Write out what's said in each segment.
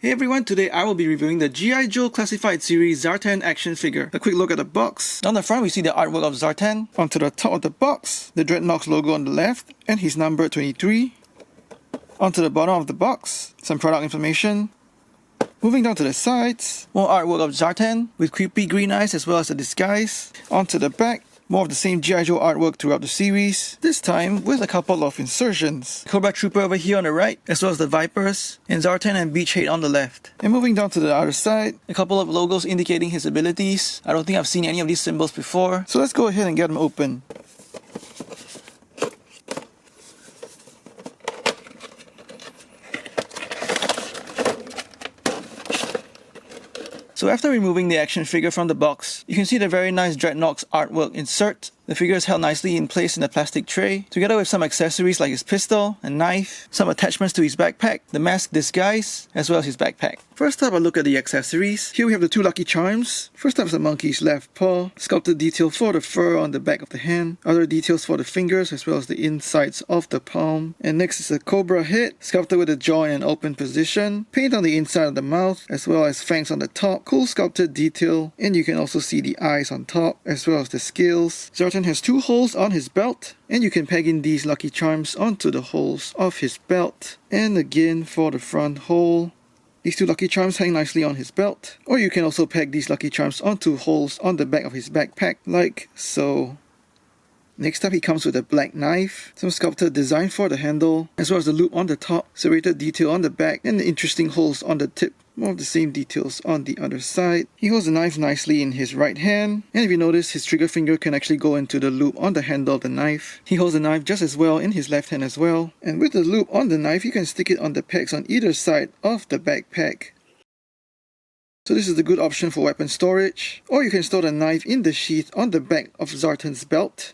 Hey everyone, today I will be reviewing the G.I. Joe Classified Series Zartan action figure. A quick look at the box. On the front we see the artwork of Zartan. Onto the top of the box, the Dreadnoks logo on the left, and he's numbered 23. Onto the bottom of the box, some product information. Moving down to the sides, more artwork of Zartan with creepy green eyes as well as a disguise. Onto the back, more of the same G.I. Joe artwork throughout the series, this time with a couple of insertions. Cobra Trooper over here on the right, as well as the Vipers, and Zartan and Beachhead on the left. And moving down to the other side, a couple of logos indicating his abilities. I don't think I've seen any of these symbols before, so let's go ahead and get them open. So after removing the action figure from the box, you can see the very nice Dreadnoks artwork insert. The figure is held nicely in place in a plastic tray, together with some accessories like his pistol, a knife, some attachments to his backpack, the mask disguise, as well as his backpack. First up, a look at the accessories. Here we have the two lucky charms. First up is the monkey's left paw, sculpted detail for the fur on the back of the hand, other details for the fingers as well as the insides of the palm. And next is a cobra head, sculpted with the jaw in an open position, paint on the inside of the mouth, as well as fangs on the top, cool sculpted detail, and you can also see the eyes on top, as well as the scales. Zartan has two holes on his belt, and you can peg in these lucky charms onto the holes of his belt. And again for the front hole, these two lucky charms hang nicely on his belt, or you can also peg these lucky charms onto holes on the back of his backpack, like so. Next up, he comes with a black knife, some sculpted design for the handle, as well as the loop on the top, serrated detail on the back, and the interesting holes on the tip. More of the same details on the other side. He holds the knife nicely in his right hand, and if you notice, his trigger finger can actually go into the loop on the handle of the knife. He holds the knife just as well in his left hand as well, and with the loop on the knife, you can stick it on the pegs on either side of the backpack. So this is a good option for weapon storage, or you can store the knife in the sheath on the back of Zartan's belt.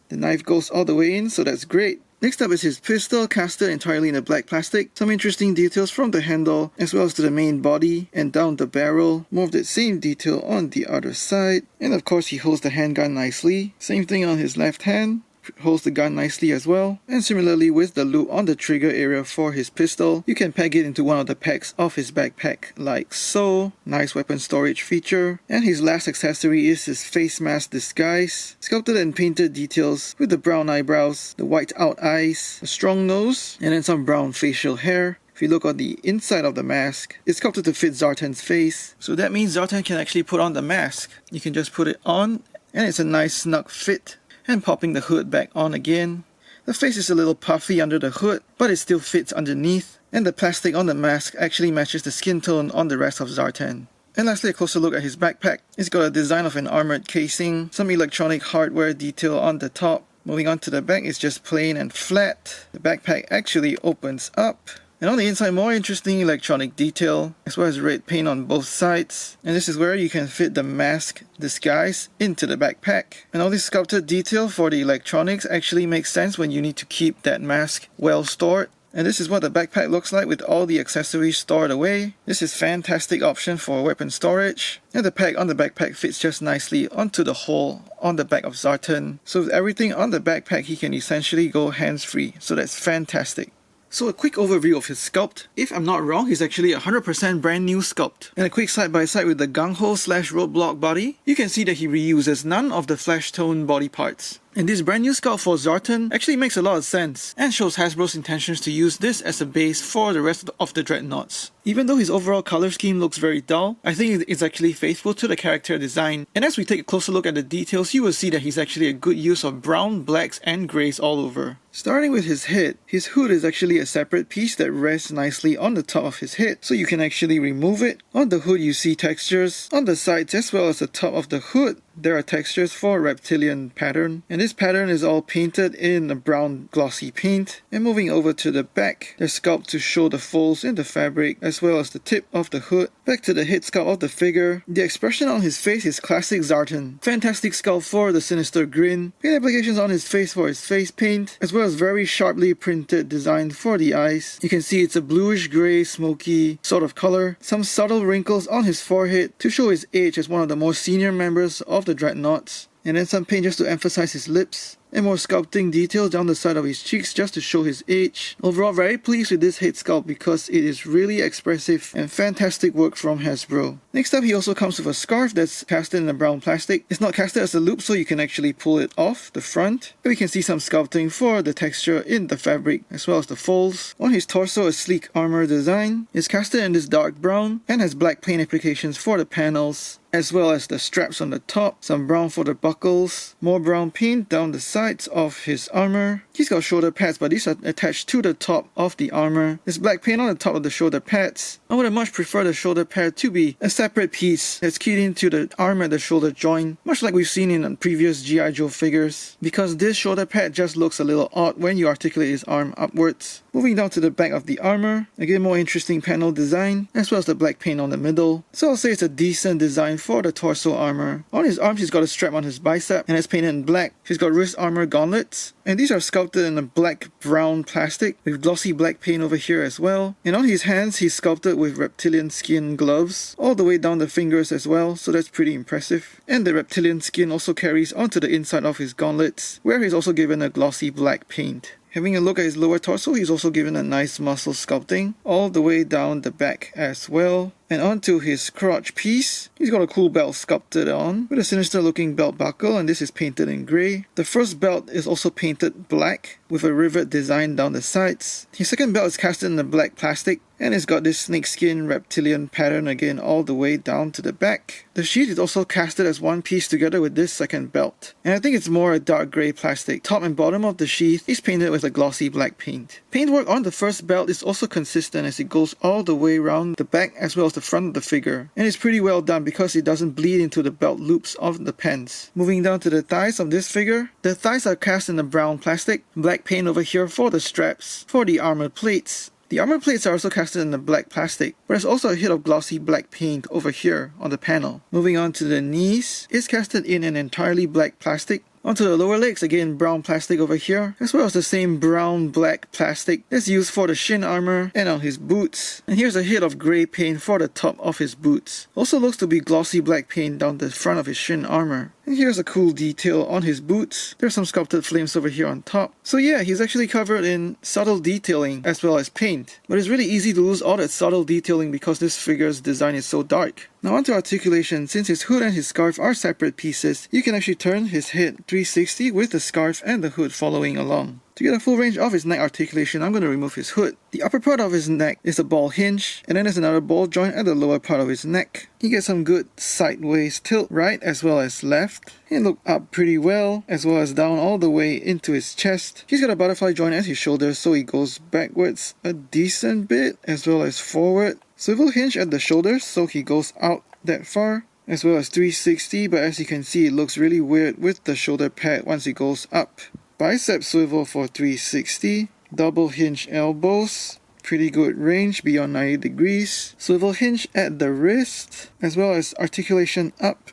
The knife goes all the way in, so that's great. Next up is his pistol, casted entirely in a black plastic. Some interesting details from the handle, as well as to the main body and down the barrel. More of the same detail on the other side. And of course he holds the handgun nicely. Same thing on his left hand. Holds the gun nicely as well, and similarly with the loop on the trigger area for his pistol, you can peg it into one of the pegs of his backpack, like so. Nice weapon storage feature. And his last accessory is his face mask disguise, sculpted and painted details with the brown eyebrows, the white out eyes, a strong nose, and then some brown facial hair. If you look on the inside of the mask, it's sculpted to fit Zartan's face, so that means Zartan can actually put on the mask. You can just put it on, and it's a nice snug fit. And popping the hood back on again. The face is a little puffy under the hood, but it still fits underneath, and the plastic on the mask actually matches the skin tone on the rest of Zartan. And lastly, a closer look at his backpack. It's got a design of an armored casing, some electronic hardware detail on the top. Moving on to the back, it's just plain and flat. The backpack actually opens up. And on the inside, more interesting electronic detail, as well as red paint on both sides. And this is where you can fit the mask disguise into the backpack. And all this sculpted detail for the electronics actually makes sense when you need to keep that mask well stored. And this is what the backpack looks like with all the accessories stored away. This is a fantastic option for weapon storage. And the peg on the backpack fits just nicely onto the hole on the back of Zartan. So with everything on the backpack, he can essentially go hands-free. So that's fantastic. So a quick overview of his sculpt. If I'm not wrong, he's actually a 100% brand new sculpt. And a quick side-by-side with the gung-ho / roadblock body, you can see that he reuses none of the flesh tone body parts. And this brand new sculpt for Zartan actually makes a lot of sense, and shows Hasbro's intentions to use this as a base for the rest of the Dreadnoughts. Even though his overall color scheme looks very dull, I think it's actually faithful to the character design, and as we take a closer look at the details, you will see that he's actually a good use of brown, blacks, and greys all over. Starting with his head, his hood is actually a separate piece that rests nicely on the top of his head, so you can actually remove it. On the hood you see textures, on the sides as well as the top of the hood, there are textures for reptilian pattern, and this pattern is all painted in a brown glossy paint. And moving over to the back, there's sculpt to show the folds in the fabric as well as the tip of the hood. Back to the head sculpt of the figure, the expression on his face is classic Zartan. Fantastic sculpt for the sinister grin, paint applications on his face for his face paint, as well as very sharply printed design for the eyes. You can see it's a bluish grey smoky sort of color, some subtle wrinkles on his forehead to show his age as one of the more senior members of the Dreadnoughts. and then some paint just to emphasize his lips. and more sculpting details down the side of his cheeks just to show his age. Overall, very pleased with this head sculpt because it is really expressive and fantastic work from Hasbro. Next up, he also comes with a scarf that's casted in a brown plastic. It's not casted as a loop, so you can actually pull it off the front. We can see some sculpting for the texture in the fabric as well as the folds. On his torso, a sleek armor design is casted in this dark brown and has black paint applications for the panels, as well as the straps on the top, some brown for the buckles, more brown paint down the sides of his armor. He's got shoulder pads, but these are attached to the top of the armor. There's black paint on the top of the shoulder pads. I would have much preferred the shoulder pad to be a separate piece that's keyed into the arm at the shoulder joint, much like we've seen in previous G.I. Joe figures, because this shoulder pad just looks a little odd when you articulate his arm upwards. Moving down to the back of the armor, again more interesting panel design, as well as the black paint on the middle. So I'll say it's a decent design for the torso armor. On his arms, he's got a strap on his bicep, and it's painted in black. He's got wrist armor gauntlets, and these are sculpted in a black-brown plastic with glossy black paint over here as well. And on his hands, he's sculpted with reptilian skin gloves, all the way down the fingers as well, so that's pretty impressive. And the reptilian skin also carries onto the inside of his gauntlets, where he's also given a glossy black paint. Having a look at his lower torso, he's also given a nice muscle sculpting all the way down the back as well. And onto his crotch piece, he's got a cool belt sculpted on with a sinister looking belt buckle, and this is painted in grey. The first belt is also painted black with a rivet design down the sides. His second belt is casted in the black plastic, and it's got this snakeskin reptilian pattern again all the way down to the back. The sheath is also casted as one piece together with this second belt, and I think it's more a dark grey plastic. Top and bottom of the sheath is painted with a glossy black paint. Paintwork on the first belt is also consistent as it goes all the way around the back as well as the front of the figure, and it's pretty well done because it doesn't bleed into the belt loops of the pants. Moving down to the thighs of this figure, the thighs are cast in a brown plastic, black paint over here for the straps, for the armor plates. The armor plates are also casted in the black plastic, but there's also a hit of glossy black paint over here on the panel. Moving on to the knees, it's casted in an entirely black plastic. Onto the lower legs, again brown plastic over here, as well as the same brown-black plastic that's used for the shin armor and on his boots. And here's a hit of grey paint for the top of his boots. Also looks to be glossy black paint down the front of his shin armor. And here's a cool detail on his boots. There's some sculpted flames over here on top. So yeah, he's actually covered in subtle detailing as well as paint. But it's really easy to lose all that subtle detailing because this figure's design is so dark. Now onto articulation. Since his hood and his scarf are separate pieces, you can actually turn his head 360 with the scarf and the hood following along. To get a full range of his neck articulation, I'm going to remove his hood. The upper part of his neck is a ball hinge, and then there's another ball joint at the lower part of his neck. You get some good sideways tilt right as well as left, and look up pretty well, as well as down all the way into his chest. He's got a butterfly joint at his shoulders, so he goes backwards a decent bit, as well as forward. Swivel hinge at the shoulders, so he goes out that far, as well as 360, but as you can see it looks really weird with the shoulder pad once it goes up. Bicep swivel for 360, double hinge elbows, pretty good range beyond 90 degrees, swivel hinge at the wrist, as well as articulation up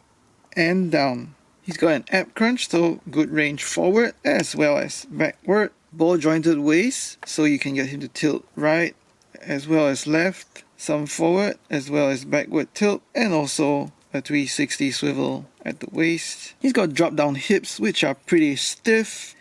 and down. He's got an ab crunch, so good range forward as well as backward. Ball jointed waist, so you can get him to tilt right as well as left, some forward as well as backward tilt, and also a 360 swivel at the waist. He's got drop down hips which are pretty stiff,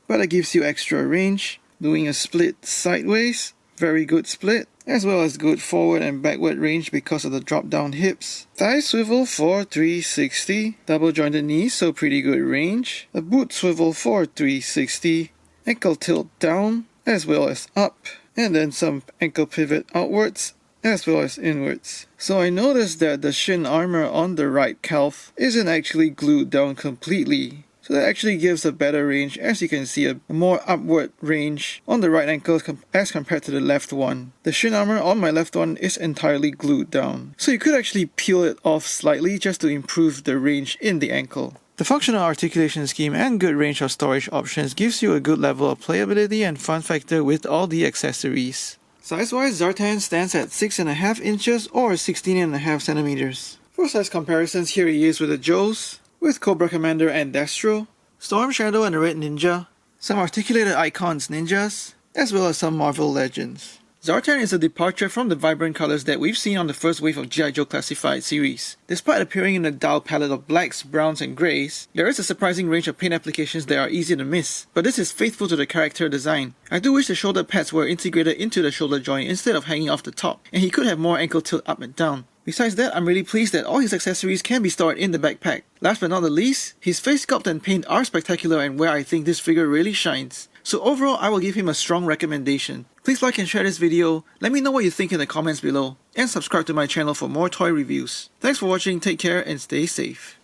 but it gives you extra range. Doing a split sideways, very good split, as well as good forward and backward range because of the drop down hips. Thigh swivel for 360, double jointed knees, so pretty good range. A boot swivel for 360, ankle tilt down as well as up, and then some ankle pivot outwards as well as inwards. So I noticed that the shin armor on the right calf isn't actually glued down completely. So that actually gives a better range, as you can see a more upward range on the right ankle as compared to the left one. The shin armor on my left one is entirely glued down. So you could actually peel it off slightly just to improve the range in the ankle. The functional articulation scheme and good range of storage options gives you a good level of playability and fun factor with all the accessories. Size-wise, Zartan stands at 6.5 inches or 16.5 centimeters. For size comparisons, here he is with the Joes, with Cobra Commander and Destro, Storm Shadow and the Red Ninja, some articulated icons ninjas, as well as some Marvel legends. Zartan is a departure from the vibrant colors that we've seen on the first wave of G.I. Joe Classified series. Despite appearing in a dull palette of blacks, browns and greys, there is a surprising range of paint applications that are easy to miss, but this is faithful to the character design. I do wish the shoulder pads were integrated into the shoulder joint instead of hanging off the top, and he could have more ankle tilt up and down. Besides that, I'm really pleased that all his accessories can be stored in the backpack. Last but not the least, his face sculpt and paint are spectacular and where I think this figure really shines. So overall, I will give him a strong recommendation. Please like and share this video, let me know what you think in the comments below, and subscribe to my channel for more toy reviews. Thanks for watching, take care and stay safe.